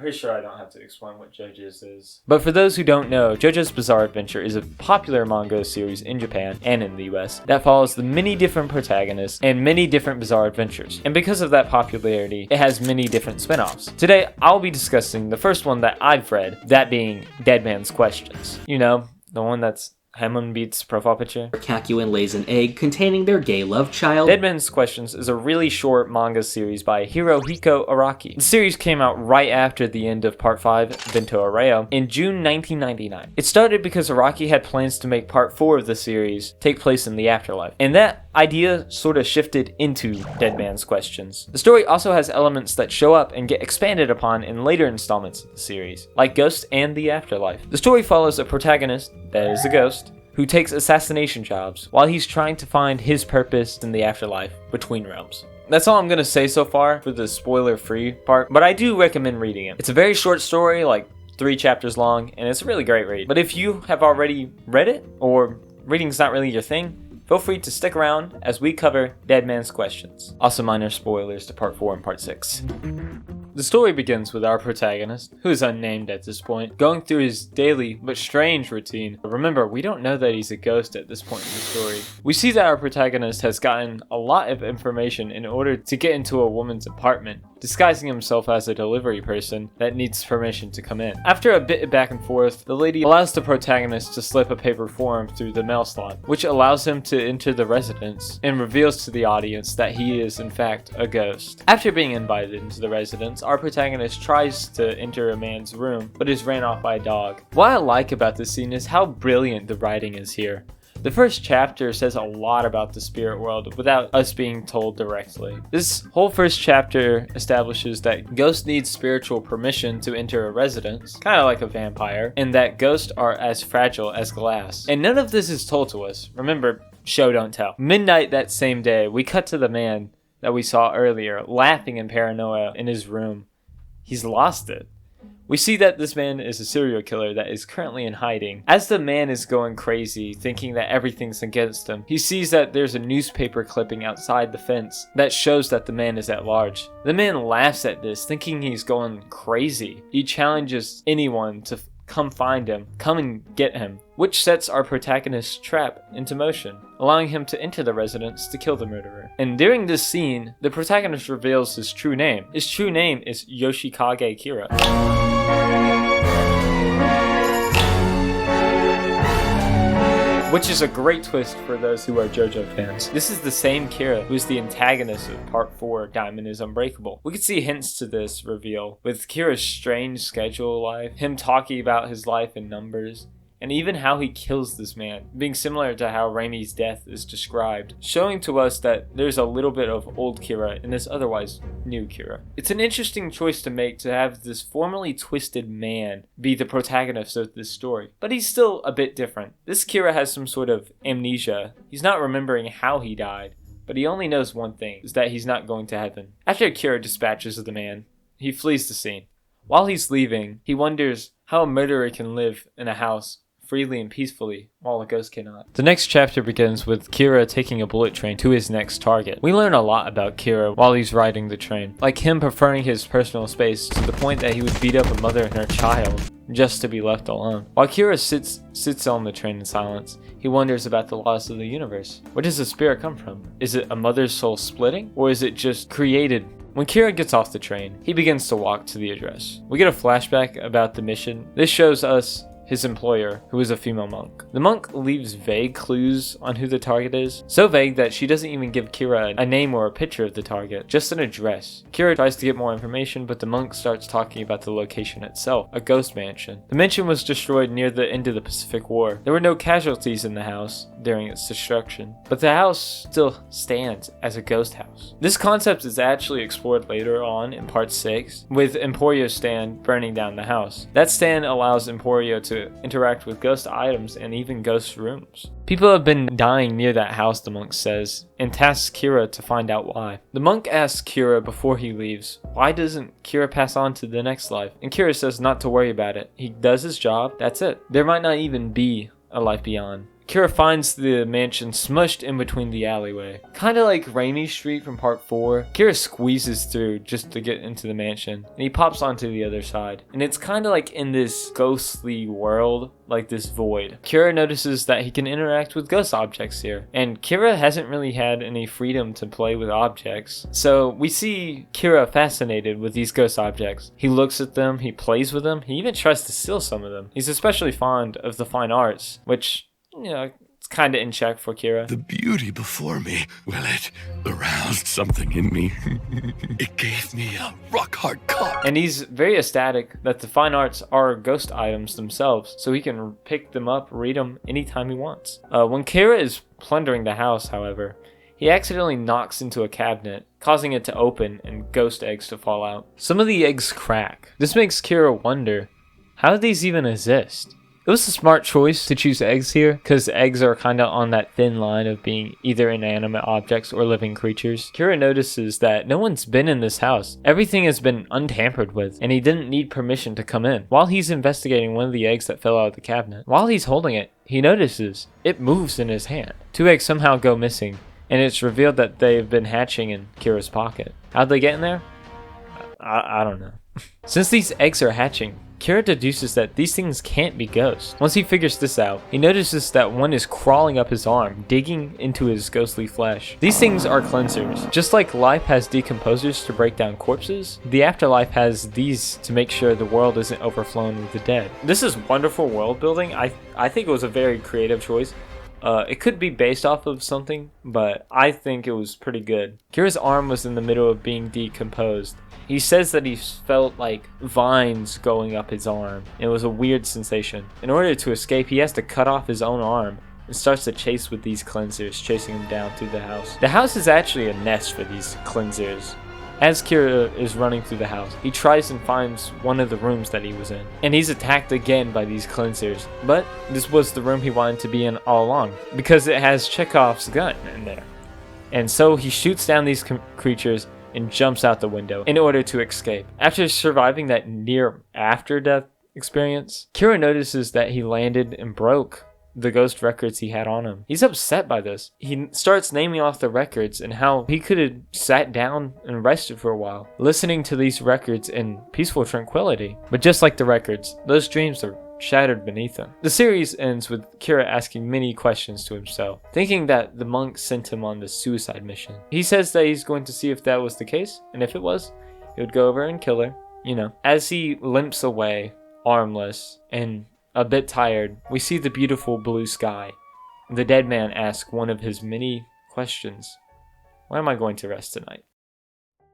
pretty sure I don't have to explain what JoJo's is. But for those who don't know, JoJo's Bizarre Adventure is a popular manga series in Japan and in the US that follows the many different protagonists and many different bizarre adventures. And because of that popularity, it has many different spin-offs. Today, I'll be discussing the first one that I've read, that being Dead Man's Questions. You know, the one that's Hamon beats profile picture. Kakuin lays an egg containing their gay love child. Dead Man's Questions is a really short manga series by Hirohiko Araki. The series came out right after the end of Part 5, Bento Areo, in June 1999. It started because Araki had plans to make Part 4 of the series take place in the afterlife, and that idea sort of shifted into Dead Man's Questions. The story also has elements that show up and get expanded upon in later installments of the series, like Ghost and the Afterlife. The story follows a protagonist, that is a ghost, who takes assassination jobs while he's trying to find his purpose in the afterlife between realms. That's all I'm going to say so far for the spoiler-free part, but I do recommend reading it. It's a very short story, like 3 chapters long, and it's a really great read. But if you have already read it, or reading's not really your thing, feel free to stick around as we cover Dead Man's Questions. Also minor spoilers to Part 4 and Part 6. The story begins with our protagonist, who is unnamed at this point, going through his daily but strange routine. Remember, we don't know that he's a ghost at this point in the story. We see that our protagonist has gotten a lot of information in order to get into a woman's apartment, disguising himself as a delivery person that needs permission to come in. After a bit of back and forth, the lady allows the protagonist to slip a paper form through the mail slot, which allows him to enter the residence and reveals to the audience that he is in fact a ghost. After being invited into the residence, our protagonist tries to enter a man's room, but is ran off by a dog. What I like about this scene is how brilliant the writing is here. The first chapter says a lot about the spirit world without us being told directly. This whole first chapter establishes that ghosts need spiritual permission to enter a residence, kind of like a vampire, and that ghosts are as fragile as glass. And none of this is told to us. Remember, show don't tell. Midnight that same day, we cut to the man that we saw earlier, laughing in paranoia in his room. He's lost it. We see that this man is a serial killer that is currently in hiding. As the man is going crazy, thinking that everything's against him, he sees that there's a newspaper clipping outside the fence that shows that the man is at large. The man laughs at this, thinking he's going crazy. He challenges anyone to come find him, come and get him, which sets our protagonist's trap into motion, allowing him to enter the residence to kill the murderer. And during this scene, the protagonist reveals his true name. His true name is Yoshikage Kira, which is a great twist for those who are JoJo fans. This is the same Kira who is the antagonist of Part 4, Diamond is Unbreakable. We could see hints to this reveal with Kira's strange schedule life, him talking about his life in numbers, and even how he kills this man, being similar to how Raimi's death is described, showing to us that there's a little bit of old Kira in this otherwise new Kira. It's an interesting choice to make to have this formerly twisted man be the protagonist of this story, but he's still a bit different. This Kira has some sort of amnesia. He's not remembering how he died, but he only knows one thing, is that he's not going to heaven. After Kira dispatches the man, he flees the scene. While he's leaving, he wonders how a murderer can live in a house freely and peacefully, while a ghost cannot. The next chapter begins with Kira taking a bullet train to his next target. We learn a lot about Kira while he's riding the train, like him preferring his personal space to the point that he would beat up a mother and her child just to be left alone. While Kira sits on the train in silence, he wonders about the loss of the universe. Where does the spirit come from? Is it a mother's soul splitting, or is it just created? When Kira gets off the train, he begins to walk to the address. We get a flashback about the mission. This shows us his employer, who is a female monk. The monk leaves vague clues on who the target is, so vague that she doesn't even give Kira a name or a picture of the target, just an address. Kira tries to get more information, but the monk starts talking about the location itself, a ghost mansion. The mansion was destroyed near the end of the Pacific War. There were no casualties in the house during its destruction, but the house still stands as a ghost house. This concept is actually explored later on in Part 6, with Emporio's stand burning down the house. That stand allows Emporio to interact with ghost items and even ghost rooms. People have been dying near that house, the monk says, and tasks Kira to find out why. The monk asks Kira before he leaves, why doesn't Kira pass on to the next life? And Kira says not to worry about it. He does his job, that's it. There might not even be a life beyond. Kira finds the mansion smushed in between the alleyway. Kinda like Rainy Street from part 4. Kira squeezes through just to get into the mansion, and he pops onto the other side. And it's kinda like in this ghostly world, like this void. Kira notices that he can interact with ghost objects here, and Kira hasn't really had any freedom to play with objects. So we see Kira fascinated with these ghost objects. He looks at them, he plays with them, he even tries to steal some of them. He's especially fond of the fine arts, which, you know, it's kind of in check for Kira. The beauty before me, well, it aroused something in me. It gave me a rock-hard cock. And he's very ecstatic that the fine arts are ghost items themselves, so he can pick them up, read them anytime he wants. When Kira is plundering the house, however, he accidentally knocks into a cabinet, causing it to open and ghost eggs to fall out. Some of the eggs crack. This makes Kira wonder, how do these even exist? It was a smart choice to choose eggs here, because eggs are kind of on that thin line of being either inanimate objects or living creatures. Kira notices that no one's been in this house. Everything has been untampered with, and he didn't need permission to come in. While he's investigating one of the eggs that fell out of the cabinet, while he's holding it, he notices it moves in his hand. 2 eggs somehow go missing, and it's revealed that they've been hatching in Kira's pocket. How'd they get in there? I don't know. Since these eggs are hatching, Kira deduces that these things can't be ghosts. Once he figures this out, he notices that one is crawling up his arm, digging into his ghostly flesh. These things are cleansers. Just like life has decomposers to break down corpses, the afterlife has these to make sure the world isn't overflowing with the dead. This is wonderful world building. I think it was a very creative choice. It could be based off of something, but I think it was pretty good. Kira's arm was in the middle of being decomposed. He says that he felt like vines going up his arm. It was a weird sensation. In order to escape, he has to cut off his own arm and starts to chase with these cleansers, chasing him down through the house. The house is actually a nest for these cleansers. As Kira is running through the house, he tries and finds one of the rooms that he was in, and he's attacked again by these cleansers. But this was the room he wanted to be in all along, because it has Chekhov's gun in there. And so he shoots down these creatures and jumps out the window in order to escape. After surviving that near after-death experience, Kira notices that he landed and broke the ghost records he had on him. He's upset by this. He starts naming off the records and how he could have sat down and rested for a while, listening to these records in peaceful tranquility. But just like the records, those dreams are shattered beneath him. The series ends with Kira asking many questions to himself, thinking that the monk sent him on this suicide mission. He says that he's going to see if that was the case, and if it was, he would go over and kill her, you know. As he limps away, armless and a bit tired, we see the beautiful blue sky. The dead man asks one of his many questions. Where am I going to rest tonight?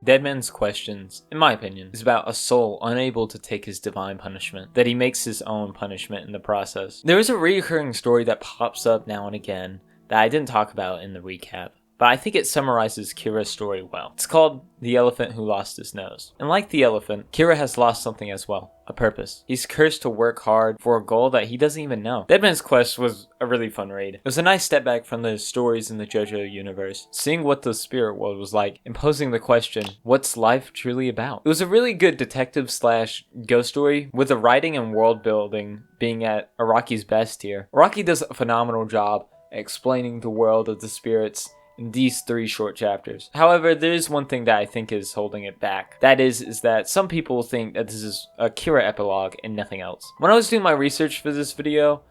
Dead Man's Questions, in my opinion, is about a soul unable to take his divine punishment, that he makes his own punishment in the process. There is a recurring story that pops up now and again that I didn't talk about in the recap, but I think it summarizes Kira's story well. It's called The Elephant Who Lost His Nose. And like the elephant, Kira has lost something as well, a purpose. He's cursed to work hard for a goal that he doesn't even know. Dead Man's Quest was a really fun read. It was a nice step back from the stories in the JoJo universe, seeing what the spirit world was like, and posing the question, what's life truly about? It was a really good detective / ghost story, with the writing and world building being at Araki's best here. Araki does a phenomenal job at explaining the world of the spirits in these 3 short chapters. However, there is one thing that I think is holding it back. That is that some people think that this is a Kira epilogue and nothing else. When I was doing my research for this video,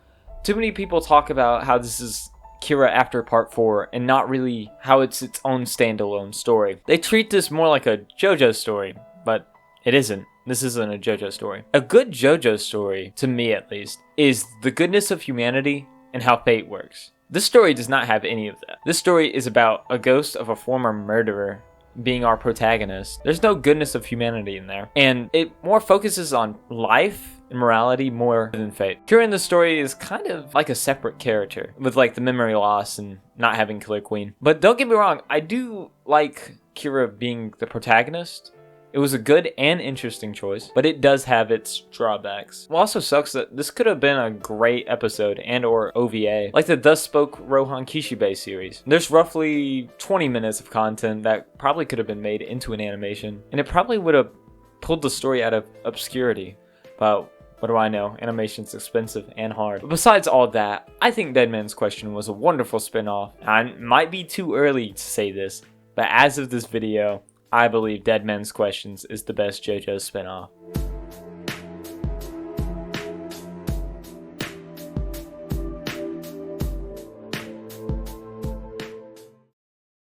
too many people talk about how this is Kira after part 4 and not really how it's its own standalone story. They treat this more like a JoJo story, but it isn't. This isn't a JoJo story. A good JoJo story, to me at least, is the goodness of humanity and how fate works. This story does not have any of that. This story is about a ghost of a former murderer being our protagonist. There's no goodness of humanity in there. And it more focuses on life and morality more than fate. Kira in the story is kind of like a separate character, with like the memory loss and not having Killer Queen. But don't get me wrong, I do like Kira being the protagonist. It was a good and interesting choice, but it does have its drawbacks. What also sucks that this could have been a great episode and or OVA, like the Thus Spoke Rohan Kishibe series. There's roughly 20 minutes of content that probably could have been made into an animation, and it probably would have pulled the story out of obscurity. But What do I know? Animation's expensive and hard. But besides all that, I think Dead Man's Question was a wonderful spin-off. It might be too early to say this, but as of this video, I believe Dead Man's Questions is the best JoJo spin-off.